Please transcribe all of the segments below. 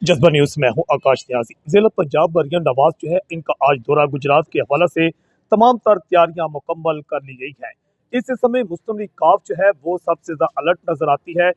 जज्बा न्यूज में हूं आकाश न्याजी। जिला पंजाब मरियम नवाज जो है इनका आज दौरा गुजरात के हवाले से तमाम तर तैयारियां मुकम्मल कर ली गई हैं। इस समय मुस्लिम लीग काफ जो है वो सबसे ज्यादा अलर्ट नजर आती है।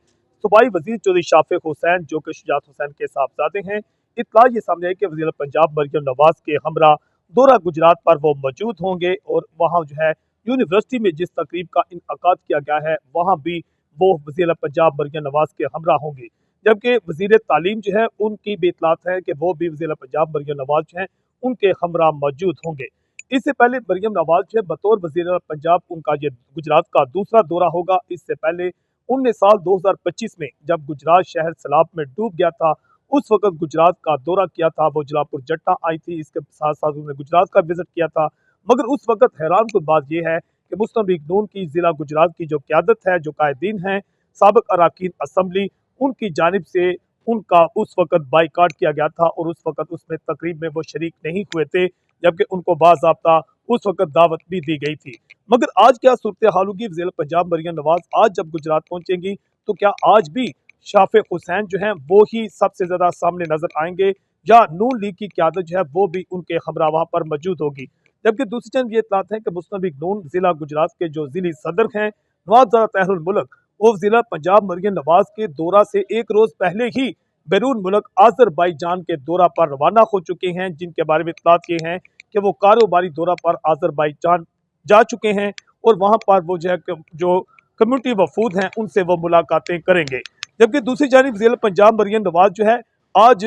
सूबाई वजीर चौधरी शाफिक हुसैन जो कि शुजात हुसैन के साहबजादे हैं, इतला ये सामने आई कि वज़ीर पंजाब मरियम नवाज के हमरा दौरा गुजरात पर वो मौजूद होंगे और वहाँ जो है यूनिवर्सिटी में जिस तकरीब का इनकाद किया गया है वहाँ भी वो वज़ीर पंजाब मरियम नवाज के हमरा होंगे। जबकि वजीर तालीम जो है उनकी भी इतलात है कि वो भी वज़ीर पंजाब मरियम नवाज जो है उनके हमरा मौजूद होंगे। इससे पहले मरियम नवाज जो है बतौर वज़ीर पंजाब उनका ये गुजरात का दूसरा दौरा होगा। इससे पहले उनने साल 2025 में जब गुजरात शहर सैलाब में डूब गया था उस वक्त गुजरात का दौरा किया था। वो जलापुर जट्टा आई थी, इसके साथ साथ उन्होंने गुजरात का विजिट किया था। मगर उस वक्त हैरान कुन बात यह है कि मुस्लिम लीग नून की जिला गुजरात की जो क्यादत है, जो कायदीन है, साबिक अराकीन असम्बली, उनकी जानिब से उनका उस वक्त बाइकाट किया गया था और उस वक्त उसमें तकरीब में वो शरीक नहीं हुए थे, जबकि उनको बाज़ाब्ता उस वक्त दावत भी दी गई थी। मगर आज क्या सूरत हाल होगी? वज़ीर पंजाब मरियम नवाज आज जब गुजरात पहुंचेंगी तो क्या आज भी शाफिक हुसैन जो हैं वो ही सबसे ज्यादा सामने नजर आएंगे या नून लीग की क्यादत जो है वो भी उनके हमरा वहां पर मौजूद होगी? जबकि दूसरी तरफ ये इतलात है कि मुस्लिम लीग नून जिला गुजरात के जो जिली सदर हैं नवाब तहरुल मुल्क, वो जिला पंजाब मरियम नवाज के दौरा से एक रोज पहले ही बैरून मुल्क आजरबाईजान के दौरा पर रवाना हो चुके हैं, जिनके बारे में इतलात ये हैं कि वो कारोबारी दौरा पर आजरबाईजान जा चुके हैं और वहां पर वो जो है जो कम्युनिटी वफूद हैं उनसे वो मुलाकातें करेंगे। जबकि दूसरी जानिब जिला पंजाब मरियम नवाज जो है आज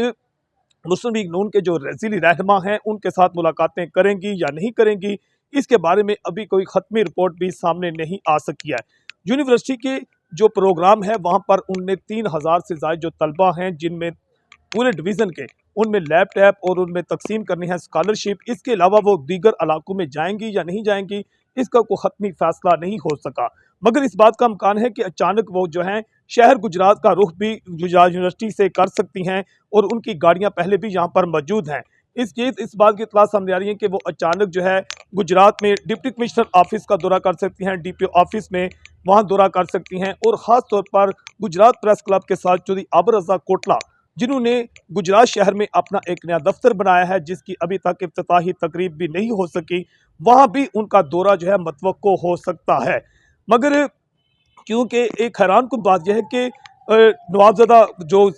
मुस्लिम लीग नून के जो जिली रहनुमा हैं उनके साथ मुलाकातें करेंगी या नहीं करेंगी, इसके बारे में अभी कोई खत्मी रिपोर्ट भी सामने नहीं आ सकी है। यूनिवर्सिटी के जो प्रोग्राम है वहां पर उनने 3000 से ज्यादा जो तलबा हैं जिनमें पूरे डिवीजन के उनमें लैपटॉप और उनमें तकसीम करनी है स्कॉलरशिप, इसके अलावा वो दीगर इलाकों में जाएंगी या नहीं जाएंगी इसका कोई हतमी फैसला नहीं हो सका। मगर इस बात का इम्कान है कि अचानक वो जो है शहर गुजरात का रुख भी गुजरात यूनिवर्सिटी से कर सकती हैं और उनकी गाड़ियां पहले भी यहाँ पर मौजूद हैं। इस बात की इतला सामने आ रही है कि वो अचानक जो है गुजरात में डिप्टी कमिश्नर ऑफिस का दौरा कर सकती हैं, डीपीओ ऑफिस में वहां दौरा कर सकती हैं और ख़ास तौर पर गुजरात प्रेस क्लब के साथ चौधरी आबर रज़ा कोटला जिन्होंने गुजरात शहर में अपना एक नया दफ्तर बनाया है जिसकी अभी तक इफ्तिताही तकरीब भी नहीं हो सकी, वहां भी उनका दौरा जो है मतवक्को हो सकता है। मगर क्योंकि एक हैरान कुन बात यह है कि नवाबजादा जो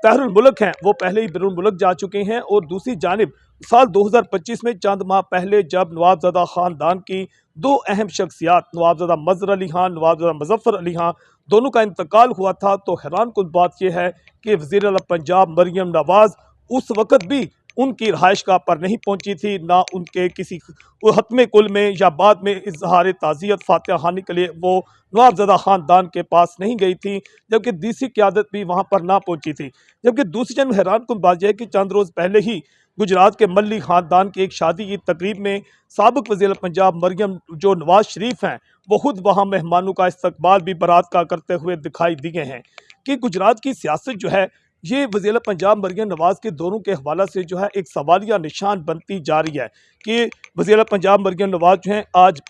तहरुल मुल्क हैं वो पहले ही बैरून मुल्क जा चुके हैं और दूसरी जानिब साल 2025 में चंद माह पहले जब नवाबजादा खानदान की दो अहम शख्सियात नवाबजादा मजहर अली खान, नवाबजादा मुजफ्फर अली खान, दोनों का इंतकाल हुआ था, तो हैरान कुन बात यह है कि वज़ीर आला पंजाब मरियम नवाज उस वक़्त भी उनकी रहायश गाह पर नहीं पहुंची थी, ना उनके किसी हतमे कुल में या बाद में इजहार ताज़ियत फातिहा खानी के लिए वो नवाबजादा खानदान के पास नहीं गई थी, जबकि दूसरी क़यादत भी वहाँ पर ना पहुंची थी। जबकि दूसरी जन्म हैरान कुन बात यह है कि चंद रोज़ पहले ही गुजरात के मल्ली खानदान की एक शादी की तकरीब में साबिक वज़ीर पंजाब मरियम जो नवाज शरीफ हैं वो खुद वहाँ मेहमानों का इस्तकबाल भी बारात का करते हुए दिखाई दिए हैं। कि गुजरात की सियासत जो है ये वज़ीर पंजाब मरियम नवाज के दौरों के हवाला से जो है एक सवालिया निशान बनती जा रही है कि वज़ीर पंजाब मरियम नवाज जो हैं आज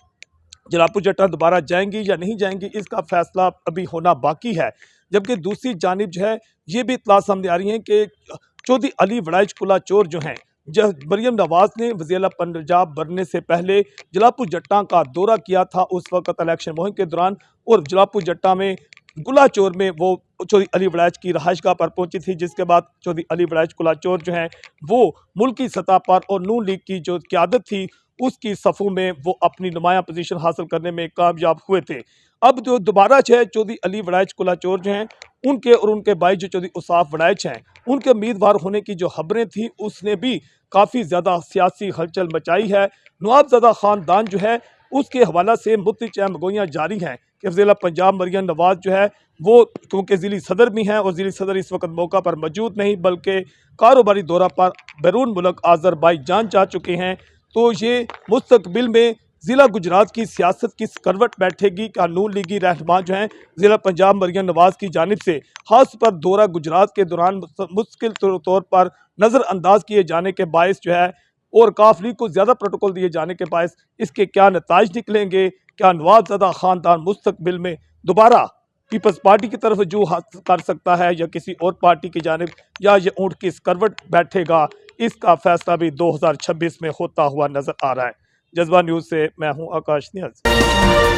जलापुर जट्टा दोबारा जाएंगी या नहीं जाएंगी इसका फैसला अभी होना बाकी है। जबकि दूसरी जानिब जो है ये भी इतला सामने आ रही है कि चौधरी अली वड़ाइच कुला चोर जो हैं, जब मरियम नवाज ने वज़ीर पंजाब बनने से पहले जलापुर जट्टा का दौरा किया था उस वक्त इलेक्शन मुहिम के दौरान, और जलापुर जट्टा में गुला चोर में वो चौधरी अली वड़ाइच की रहायशगाह पर पहुंची थी, जिसके बाद चौधरी अली वड़ाइच कुला चोर जो हैं वो मुल्की सतह पर और नून लीग की जो क़यादत थी उसकी सफ़ों में वो अपनी नुमाया पोजीशन हासिल करने में कामयाब हुए थे। अब जो दोबारा जो है चौधरी अली वड़ाइच कुला चोर जो हैं उनके और उनके भाई जो चौधरी उसाफ वड़ाइच हैं उनके उम्मीदवार होने की जो खबरें थी उसने भी काफ़ी ज़्यादा सियासी हलचल मचाई है। नवाबजादा ख़ानदान जो है उसके हवाला से मुख्तलिफ चहमगोइयाँ जारी हैं कि वज़ीर पंजाब मरियम नवाज जो है वो क्योंकि ज़िली सदर भी हैं और ज़िली सदर इस वक्त मौका पर मौजूद नहीं बल्कि कारोबारी दौरा पर बैरून मुल्क आज़रबाईजान जा चुके हैं, तो ये मुस्तकबिल में ज़िला गुजरात की सियासत की करवट बैठेगी। कानून लीगी रहनुमा जो हैं ज़िला पंजाब मरियम नवाज की जानिब से खास पर दौरा गुजरात के दौरान मुश्किल तौर पर नज़रअंदाज किए जाने के बायस जो है और काफ लीग को ज़्यादा प्रोटोकॉल दिए जाने के बायस इसके क्या नताइज निकलेंगे? क्या नवाबजादा ख़ानदान मुस्तकबिल में दोबारा पीपल्स पार्टी की तरफ जो हाथ कर सकता है या किसी और पार्टी की जानिब या ये ऊंट किस करवट बैठेगा, इसका फैसला भी 2026 में होता हुआ नजर आ रहा है। जज्बा न्यूज से मैं हूं आकाश नियाज।